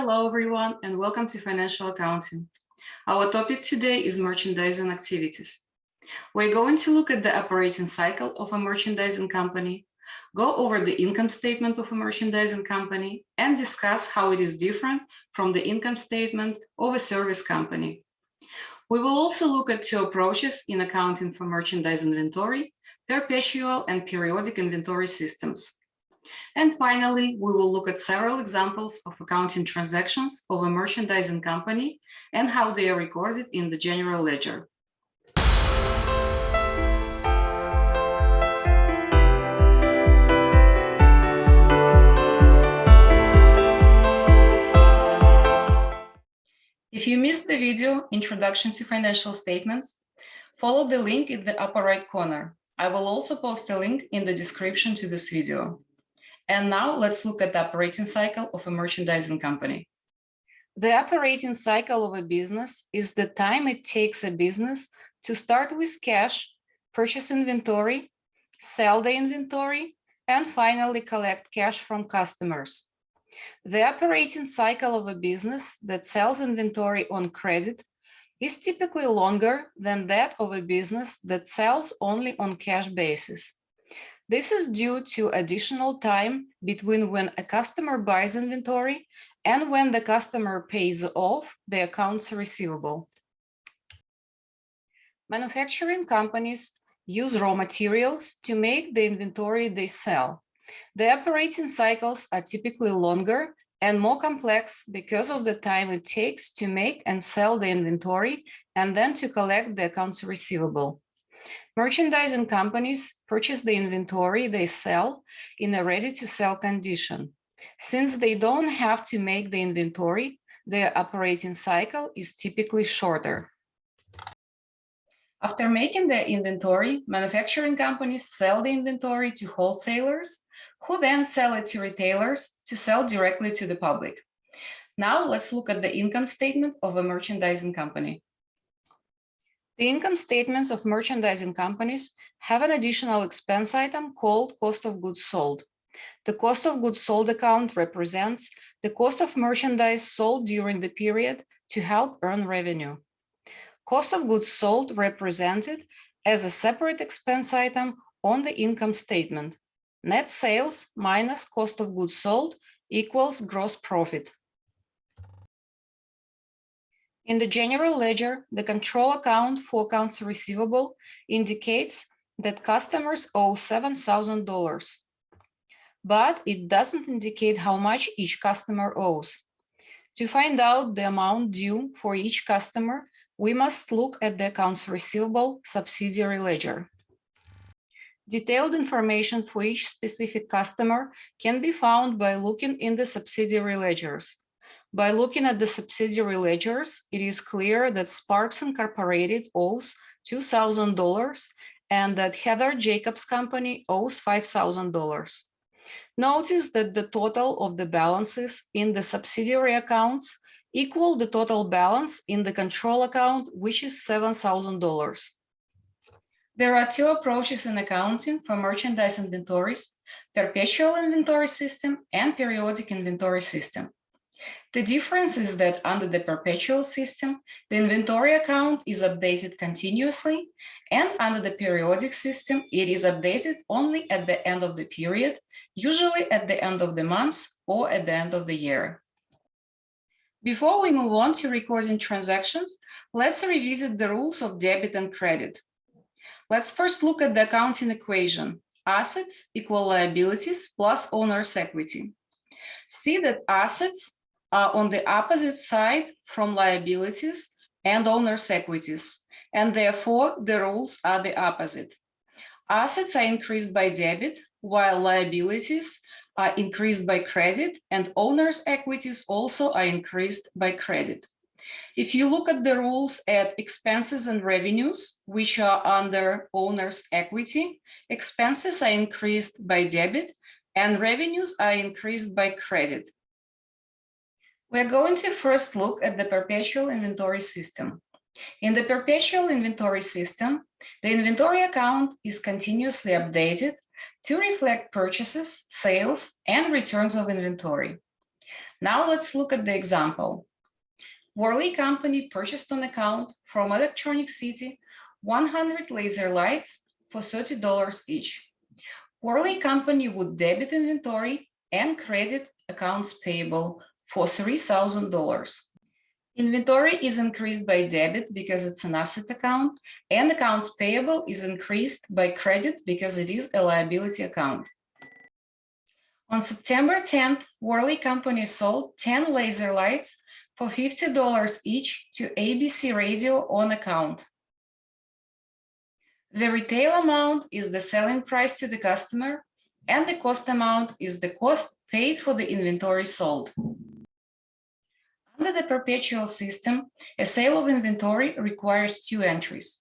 Hello, everyone, and welcome to Financial Accounting. Our topic today is merchandising activities. We're going to look at the operating cycle of a merchandising company, go over the income statement of a merchandising company, and discuss how it is different from the income statement of a service company. We will also look at two approaches in accounting for merchandise inventory, perpetual and periodic inventory systems. And finally, we will look at several examples of accounting transactions of a merchandising company and how they are recorded in the general ledger. If you missed the video Introduction to Financial Statements, follow the link in the upper right corner. I will also post a link in the description to this video. And now let's look at the operating cycle of a merchandising company. The operating cycle of a business is the time it takes a business to start with cash, purchase inventory, sell the inventory, and finally collect cash from customers. The operating cycle of a business that sells inventory on credit is typically longer than that of a business that sells only on cash basis. This is due to additional time between when a customer buys inventory and when the customer pays off the accounts receivable. Manufacturing companies use raw materials to make the inventory they sell. The operating cycles are typically longer and more complex because of the time it takes to make and sell the inventory and then to collect the accounts receivable. Merchandising companies purchase the inventory they sell in a ready-to-sell condition. Since they don't have to make the inventory, their operating cycle is typically shorter. After making the inventory, manufacturing companies sell the inventory to wholesalers, who then sell it to retailers to sell directly to the public. Now let's look at the income statement of a merchandising company. The income statements of merchandising companies have an additional expense item called cost of goods sold. The cost of goods sold account represents the cost of merchandise sold during the period to help earn revenue. Cost of goods sold represented as a separate expense item on the income statement. Net sales minus cost of goods sold equals gross profit. In the general ledger, the control account for accounts receivable indicates that customers owe $7,000, but it doesn't indicate how much each customer owes. To find out the amount due for each customer, we must look at the accounts receivable subsidiary ledger. Detailed information for each specific customer can be found by looking in the subsidiary ledgers. By looking at the subsidiary ledgers, it is clear that Sparks Incorporated owes $2,000 and that Heather Jacobs Company owes $5,000. Notice that the total of the balances in the subsidiary accounts equal the total balance in the control account, which is $7,000. There are two approaches in accounting for merchandise inventories: perpetual inventory system and periodic inventory system. The difference is that under the perpetual system, the inventory account is updated continuously, and under the periodic system, it is updated only at the end of the period, usually at the end of the month or at the end of the year. Before we move on to recording transactions, let's revisit the rules of debit and credit. Let's first look at the accounting equation: assets equal liabilities plus owner's equity. See that assets are on the opposite side from liabilities and owner's equities, and therefore the rules are the opposite. Assets are increased by debit, while liabilities are increased by credit, and owner's equities also are increased by credit. If you look at the rules at expenses and revenues, which are under owner's equity, expenses are increased by debit and revenues are increased by credit. We're going to first look at the perpetual inventory system. In the perpetual inventory system, the inventory account is continuously updated to reflect purchases, sales, and returns of inventory. Now let's look at the example. Worley Company purchased on account from Electronic City 100 laser lights for $30 each. Worley Company would debit inventory and credit accounts payable for $3,000. Inventory is increased by debit because it's an asset account, and accounts payable is increased by credit because it is a liability account. On September 10th, Worley Company sold 10 laser lights for $50 each to ABC Radio on account. The retail amount is the selling price to the customer, and the cost amount is the cost paid for the inventory sold. Under the Perpetual system, a sale of inventory requires two entries.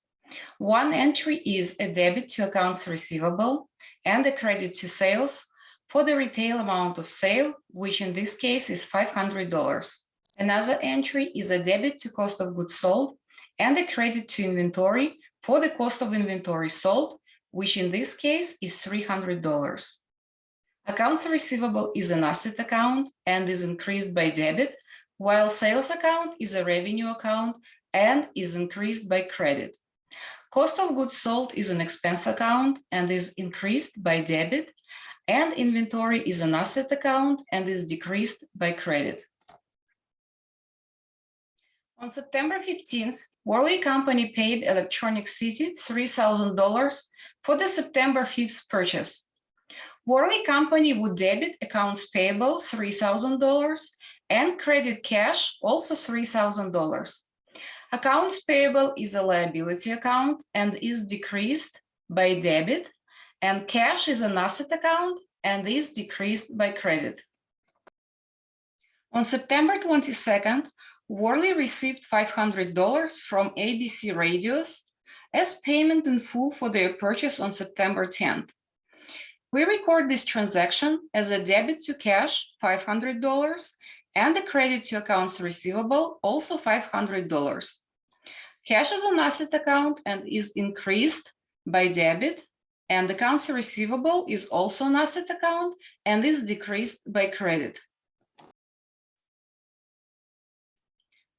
One entry is a debit to accounts receivable and a credit to sales for the retail amount of sale, which in this case is $500. Another entry is a debit to cost of goods sold and a credit to inventory for the cost of inventory sold, which in this case is $300. Accounts receivable is an asset account and is increased by debit, while sales account is a revenue account and is increased by credit. Cost of goods sold is an expense account and is increased by debit, and inventory is an asset account and is decreased by credit. On September 15th, Worley Company paid Electronic City $3,000 for the September 5th purchase. Worley Company would debit accounts payable $3,000 and credit cash also $3,000. Accounts payable is a liability account and is decreased by debit, and cash is an asset account and is decreased by credit. On September 22nd, Worley received $500 from ABC Radios as payment in full for their purchase on September 10th. We record this transaction as a debit to cash, $500, and a credit to accounts receivable, also $500. Cash is an asset account and is increased by debit, and accounts receivable is also an asset account and is decreased by credit.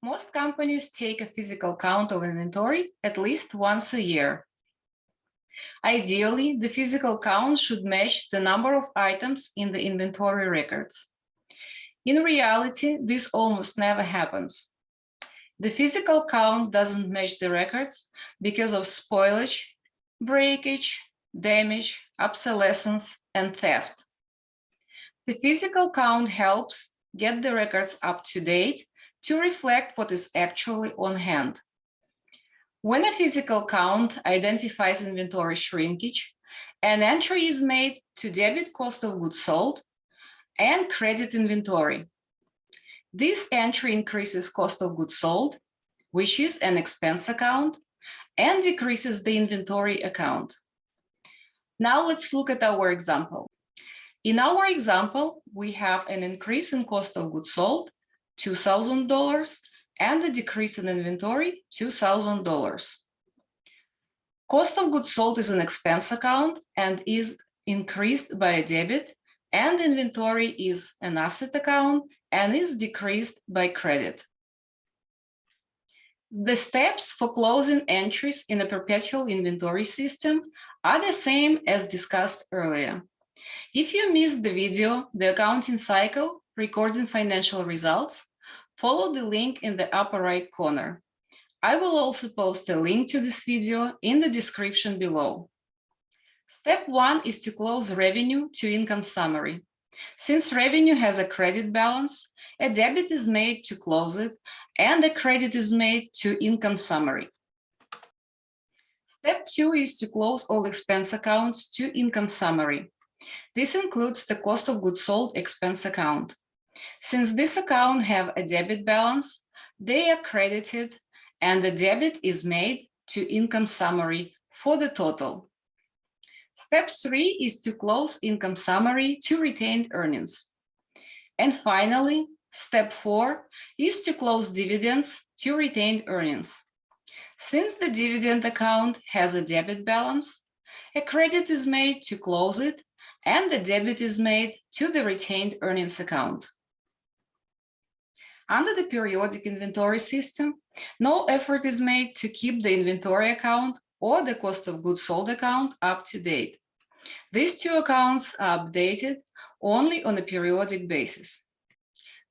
Most companies take a physical count of inventory at least once a year. Ideally, the physical count should match the number of items in the inventory records. In reality, this almost never happens. The physical count doesn't match the records because of spoilage, breakage, damage, obsolescence, and theft. The physical count helps get the records up to date to reflect what is actually on hand. When a physical count identifies inventory shrinkage, an entry is made to debit cost of goods sold and credit inventory. This entry increases cost of goods sold, which is an expense account, and decreases the inventory account. Now let's look at our example. In our example, we have an increase in cost of goods sold, $2,000, and a decrease in inventory, $2,000. Cost of goods sold is an expense account and is increased by a debit, and inventory is an asset account and is decreased by credit. The steps for closing entries in a perpetual inventory system are the same as discussed earlier. If you missed the video, The Accounting Cycle, Recording Financial Results, follow the link in the upper right corner. I will also post a link to this video in the description below. Step 1 is to close revenue to income summary. Since revenue has a credit balance, a debit is made to close it, and a credit is made to income summary. Step 2 is to close all expense accounts to income summary. This includes the cost of goods sold expense account. Since this account have a debit balance, they are credited and the debit is made to income summary for the total. Step 3 is to close income summary to retained earnings. And finally, step 4 is to close dividends to retained earnings. Since the dividend account has a debit balance, a credit is made to close it and the debit is made to the retained earnings account. Under the periodic inventory system, no effort is made to keep the inventory account or the cost of goods sold account up to date. These two accounts are updated only on a periodic basis.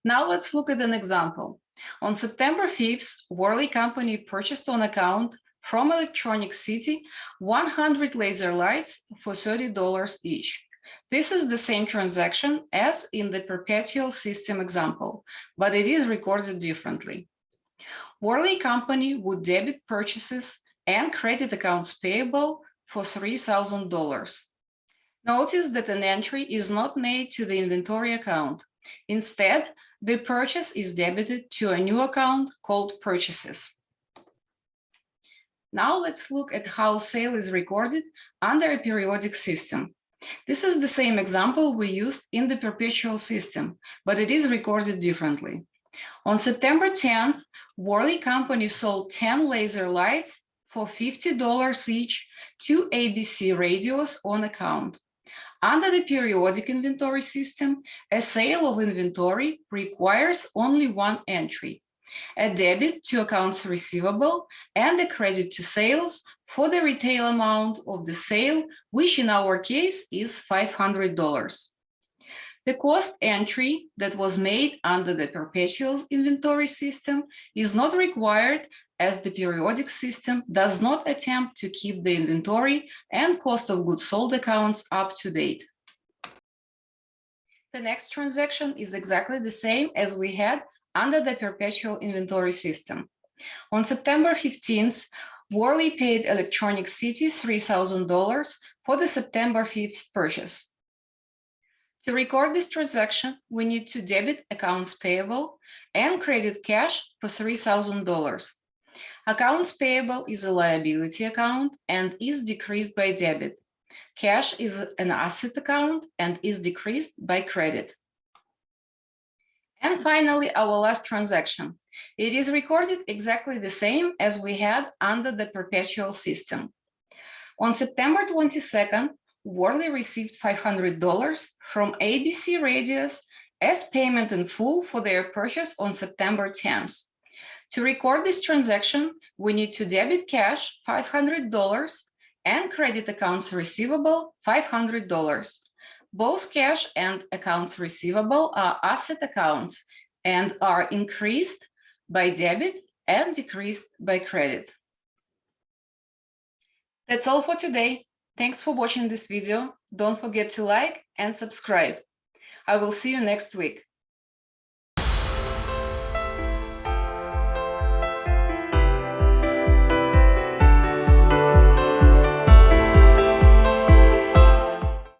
Now let's look at an example. On September 5th, Worley Company purchased on account from Electronic City 100 laser lights for $30 each. This is the same transaction as in the Perpetual system example, but it is recorded differently. Worley Company would debit purchases and credit accounts payable for $3,000. Notice that an entry is not made to the inventory account. Instead, the purchase is debited to a new account called Purchases. Now let's look at how sale is recorded under a periodic system. This is the same example we used in the Perpetual system, but it is recorded differently. On September 10th, Worley Company sold 10 laser lights for $50 each to ABC Radios on account. Under the periodic inventory system, a sale of inventory requires only one entry: a debit to accounts receivable and a credit to sales for the retail amount of the sale, which in our case is $500. The cost entry that was made under the Perpetual inventory system is not required, as the periodic system does not attempt to keep the inventory and cost of goods sold accounts up to date. The next transaction is exactly the same as we had under the Perpetual inventory system. On September 15th, Worley paid Electronic City $3,000 for the September 5th purchase. To record this transaction, we need to debit accounts payable and credit cash for $3,000. Accounts payable is a liability account and is decreased by debit. Cash is an asset account and is decreased by credit. And finally, our last transaction. It is recorded exactly the same as we had under the Perpetual system. On September 22nd, Worley received $500 from ABC Radios as payment in full for their purchase on September 10th. To record this transaction, we need to debit cash $500 and credit accounts receivable $500. Both cash and accounts receivable are asset accounts and are increased by debit and decreased by credit. That's all for today. Thanks for watching this video. Don't forget to like and subscribe. I will see you next week.